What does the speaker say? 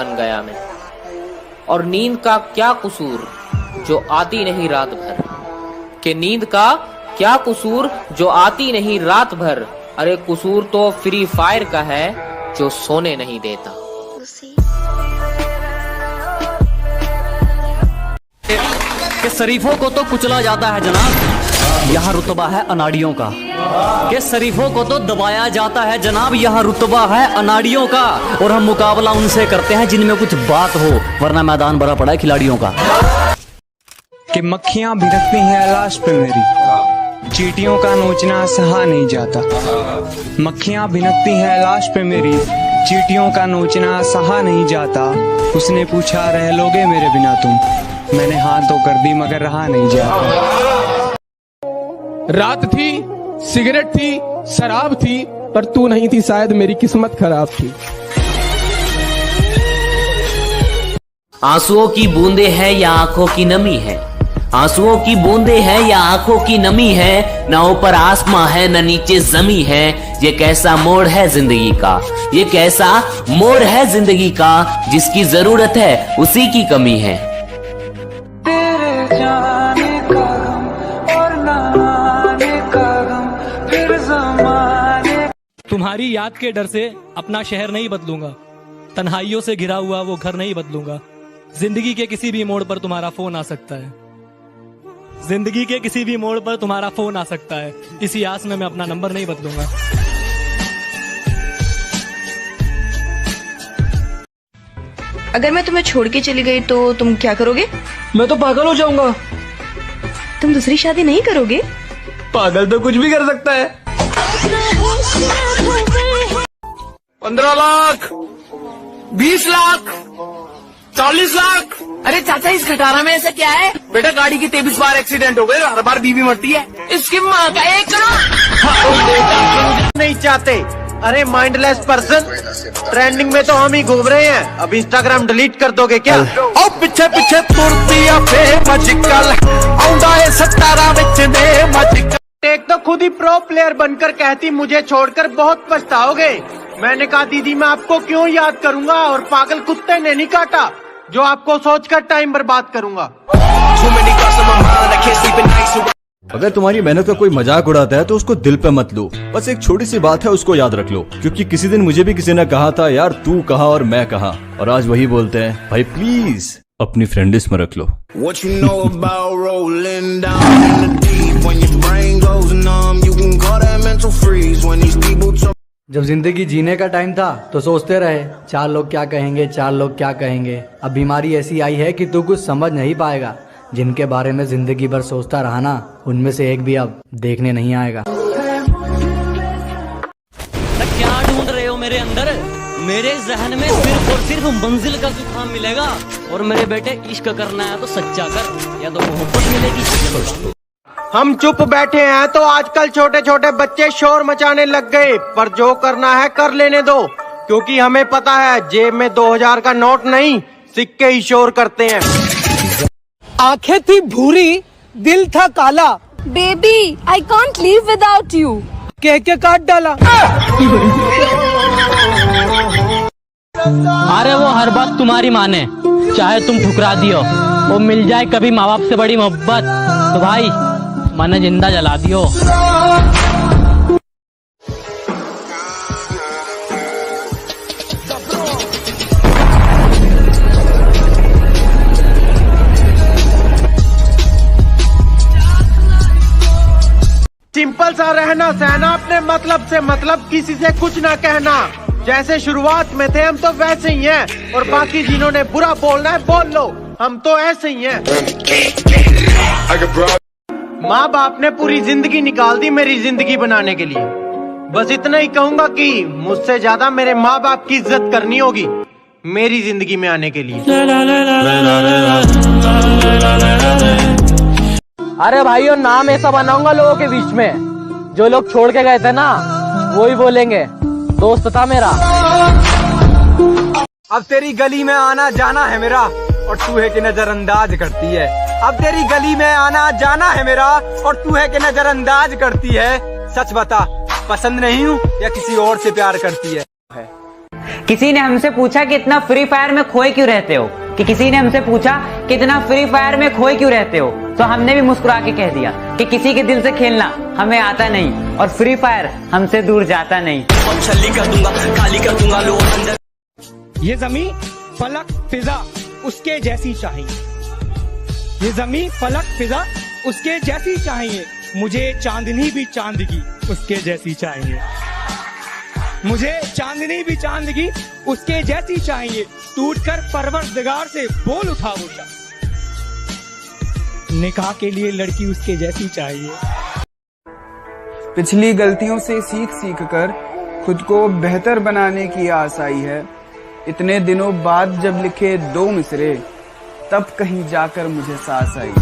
बन गया मैं। और नींद का क्या कसूर जो आती नहीं रात भर, कि नींद का क्या कसूर जो आती नहीं रात भर। अरे कसूर तो फ्री फायर का है जो सोने नहीं देता। कि शरीफों को तो कुचला जाता है जनाब, यहाँ रुतबा है अनाड़ियों का। कि शरीफों को तो दबाया जाता है जनाब, यहाँ रुतबा है अनाड़ियों का। और हम मुकाबला उनसे करते हैं जिनमें कुछ बात हो, वरना मैदान भरा पड़ा है खिलाड़ियों का। कि मक्खियां भिनकती हैं लाश पे मेरी, चींटियों का नोचना सहा नहीं जाता। मक्खियां भिनकती हैं लाश पे मेरी, चींटियों का नोचना सहा नहीं जाता। उसने पूछा रह लोगे मेरे बिना तुम, मैंने हाँ तो कर दी मगर रहा नहीं जाता। रात थी, सिगरेट थी, शराब थी, पर तू नहीं थी, शायद मेरी किस्मत खराब थी। आंसुओं की बूंदे हैं या आंखों की नमी है, आंसुओं की बूंदे हैं या आंखों की नमी है। न ऊपर आसमां है न नीचे जमी है। ये कैसा मोड़ है जिंदगी का, ये कैसा मोड़ है जिंदगी का, जिसकी जरूरत है उसी की कमी है। तेरे जाने का गम और न आने का गम, फिर ज़माने। तुम्हारी याद के डर से अपना शहर नहीं बदलूंगा, तन्हाइयों से घिरा हुआ वो घर नहीं बदलूंगा। जिंदगी के किसी भी मोड़ पर तुम्हारा फोन आ सकता है, जिंदगी के किसी भी मोड़ पर तुम्हारा फोन आ सकता है। इसी आस में मैं अपना नंबर नहीं बदलूंगा। अगर मैं तुम्हें छोड़ के चली गई तो तुम क्या करोगे? मैं तो पागल हो जाऊंगा। तुम दूसरी शादी नहीं करोगे? पागल तो कुछ भी कर सकता है। 15 लाख, 20 लाख, 40 लाख। अरे चाचा इस खटारा में ऐसा क्या है? बेटा गाड़ी की 23 बार एक्सीडेंट हो गए, हर बार बीवी मरती है। इसकी माँ का 1 करोड़। नहीं चाहते। अरे माइंडलेस पर्सन, ट्रेंडिंग में तो हम ही घूम रहे हैं, अब इंस्टाग्राम डिलीट कर दोगे क्या? ओ पीछे पीछे तुरतिया पे मजिकल आउंदा है 17 विच ने मजिकल। एक तो खुद ही प्रो प्लेयर बनकर कहती मुझे छोड़कर बहुत पछताओगे। मैंने कहा दीदी मैं आपको क्यों याद करूंगा, और पागल कुत्ते ने नहीं काटा जो आपको सोचकर टाइम बर्बाद करूंगा। अगर तुम्हारी मेहनत का कोई मजाक उड़ाता है तो उसको दिल पे मत लो। बस एक छोटी सी बात है, उसको याद रख लो, क्योंकि किसी दिन मुझे भी किसी ने कहा था यार तू कहाँ और मैं कहाँ, और आज वही बोलते हैं भाई प्लीज अपनी फ्रेंड लिस्ट में रख लो। जब जिंदगी जीने का टाइम था तो सोचते रहे 4 लोग क्या कहेंगे, 4 लोग क्या कहेंगे। अब बीमारी ऐसी आई है कि तू कुछ समझ नहीं पाएगा। जिनके बारे में जिंदगी भर सोचता रहा ना, उनमें से एक भी अब देखने नहीं आएगा। क्या ढूंढ रहे हो मेरे अंदर? मेरे जहन में सिर्फ और सिर्फ मंजिल का सुखाम मिलेगा। और मेरे बेटे इश्क करना है तो सच्चा कर, या तो मोहब्बत मिलेगी। हम चुप बैठे हैं तो आजकल छोटे छोटे बच्चे शोर मचाने लग गए, पर जो करना है कर लेने दो, क्योंकि हमें पता है जेब में 2000 का नोट नहीं, सिक्के ही शोर करते हैं। आंखें थी भूरी, दिल था काला, baby I can't live without you कह के काट डाला। अरे वो हर बात तुम्हारी माने, चाहे तुम ठुकरा दियो। वो मिल जाए कभी माँ बाप से बड़ी मोहब्बत तो भाई मैंने जिंदा जला दियो। सिंपल सा रहना सहना, अपने मतलब से मतलब, किसी से कुछ ना कहना। जैसे शुरुआत में थे हम तो वैसे ही हैं, और बाकी जिन्होंने बुरा बोलना है बोल लो, हम तो ऐसे ही हैं। माँ बाप ने पूरी जिंदगी निकाल दी मेरी जिंदगी बनाने के लिए। बस इतना ही कहूंगा कि मुझसे ज्यादा मेरे माँ बाप की इज्जत करनी होगी मेरी जिंदगी में आने के लिए। अरे भाइयों नाम ऐसा बनाऊंगा लोगों के बीच में, जो लोग छोड़ के गए थे ना वो ही बोलेंगे दोस्त था मेरा। अब तेरी गली में आना जाना है मेरा, और तू है कि नजरअंदाज करती है। अब तेरी गली में आना जाना है मेरा, और तू है कि नजरअंदाज करती है। सच बता, पसंद नहीं हूँ या किसी और से प्यार करती है? किसी ने हमसे पूछा कि इतना फ्री फायर में खोए क्यों रहते हो, कि किसी ने हमसे पूछा कि इतना फ्री फायर में खोए क्यों रहते हो, तो हमने भी मुस्कुरा के कह दिया कि किसी के दिल से खेलना हमें आता नहीं और फ्री फायर हमसे दूर जाता नहीं। ये जमीन फलक फिजा उसके जैसी चाहिए, ये जमीन फलक फिजा उसके जैसी चाहिए, मुझे चांदनी भी चांदगी उसके जैसी चाहिए, मुझे चांदनी भी चांदगी उसके जैसी चाहिए, टूटकर परवरदिगार से बोल उठा उठा, निकाह के लिए लड़की उसके जैसी चाहिए। पिछली गलतियों से सीख सीख कर खुद को बेहतर बनाने की आस आई है। इतने दिनों बाद जब लिखे 2 मिसरे तब कहीं जाकर मुझे सांस आई।